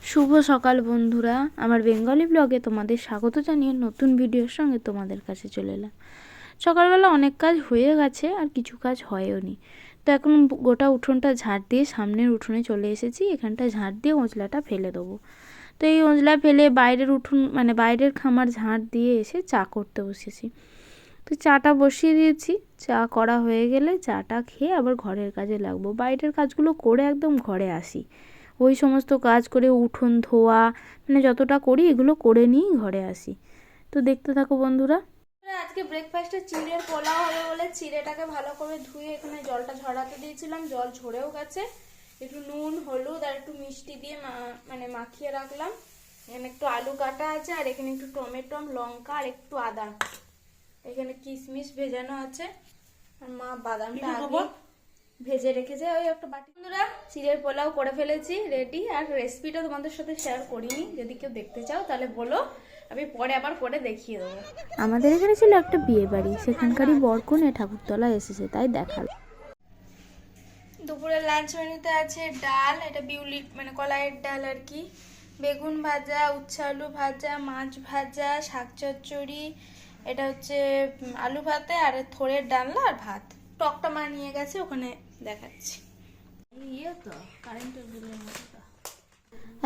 শুভ সকাল বন্ধুরা, আমার বেঙ্গলি ব্লগে তোমাদের স্বাগত জানিয়ে নতুন ভিডিওর সঙ্গে তোমাদের কাছে চলে এলাম। সকালবেলা অনেক কাজ হয়ে গেছে আর কিছু কাজ হয়ওনি। তো এখন গোটা উঠোনটা ঝাড় দিয়ে সামনের উঠোনে চলে এসেছি। এখানটা ঝাড় দিয়ে ওঁজলাটা ফেলে দেবো। তো এই ওঁজলা ফেলে বাইরের উঠোন বাইরের খামার ঝাড় দিয়ে এসে চা করতে বসেছি। তো চাটা বসিয়ে দিয়েছি। চা করা হয়ে গেলে চাটা খেয়ে আবার ঘরের কাজে লাগবো। বাইরের কাজগুলো করে একদম ঘরে আসি, ওই সমস্ত কাজ করে উঠোন ধোয়া যতটা করি এগুলো করে নিয়েই ঘরে আসি। তো দেখতে থাকো বন্ধুরা। আজকে ব্রেকফাস্টে চিড়ের পোলাও হবে বলে চিড়েটাকে ভালো করে ধুয়ে এখানে জলটা ঝরাতে দিয়েছিলাম। জল ঝরেও গেছে। একটু নুন, হলুদ আর একটু মিষ্টি দিয়ে মাখিয়ে রাখলাম। এখানে একটু আলু কাটা আছে আর এখানে একটু টমেটো, লঙ্কা আর একটু আদা। এখানে কিশমিশ ভেজানো আছে আর মা বাদামটা আগে ভেজে রেখেছে ওই একটা বাটি। বন্ধুরা, চিড়ের পোলাও করে ফেলেছি রেডি। আর রেসিপিটা তোমাদের সাথে শেয়ার করিনি, যদি কেউ দেখতে চাও তাহলে বলো, আমি পরে আবার করে দেখিয়ে দেবো। আমাদের এখানে ছিল একটা বিয়ে বাড়ি, সেখানকারই বরকনে ঠাকুরতলা এসেছে, তাই দেখাল। দুপুরে লাঞ্চ মেনুতে আছে ডাল, এটা বিউলি কলাইয়ের ডাল আর কি, বেগুন ভাজা, উচ্ছে আলু ভাজা, মাছ ভাজা, শাক চচ্চড়ি, এটা হচ্ছে আলু ভাতে আর থোড়ের ডালনা আর ভাত। টকটা মা নিয়ে গেছে, ওখানে দেখাচ্ছি।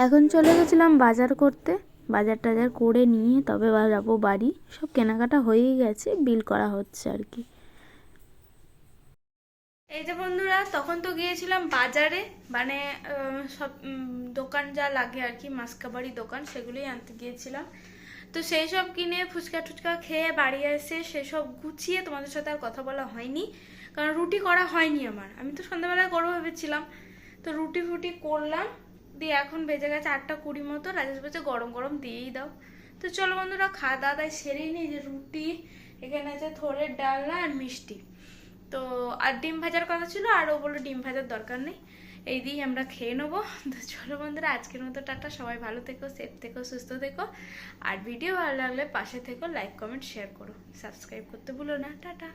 এখন চলে গেছিলাম বাজার করতে। বাজার টাজার করে নিয়ে তবে যাবো বাড়ি। সব কেনাকাটা হয়েই গেছে, বিল করা হচ্ছে আর কি। এই যে বন্ধুরা, তখন তো গিয়েছিলাম বাজারে, সব দোকান যা লাগে আর কি, মাসকাবাড়ি দোকান, সেগুলোই আনতে গিয়েছিলাম। তো সেই সব কিনে ফুচকা টুচকা খেয়ে বাড়ি এসে সেসব গুছিয়ে তোমাদের সাথে আর কথা বলা হয়নি, কারণ রুটি করা হয়নি আমার। আমি তো সন্ধ্যাবেলায় করবো ভেবেছিলাম, তো রুটি ফুটি করলাম দিয়ে এখন বেজে গেছে 8:20 মতো। রাজেশ বলছে গরম গরম দিয়েই দাও। তো চলো বন্ধুরা, খাওয়া দাওয়া সেরেই নিই। যে রুটি, এখানে আছে থোড়ের ডালনা আর মিষ্টি, তো আর ডিম ভাজার কথা ছিল, আর ও বললো ডিম ভাজার দরকার নেই, এই দিয়েই আমরা খেয়ে নেবো। তো চলো বন্ধুরা, আজকের মতো টাটা। সবাই ভালো থেকো, সেফ থেকো, সুস্থ থেকো। আর ভিডিও ভালো লাগলে পাশে থেকো, লাইক কমেন্ট শেয়ার করো, সাবস্ক্রাইব করতে ভুলো না। টাটা।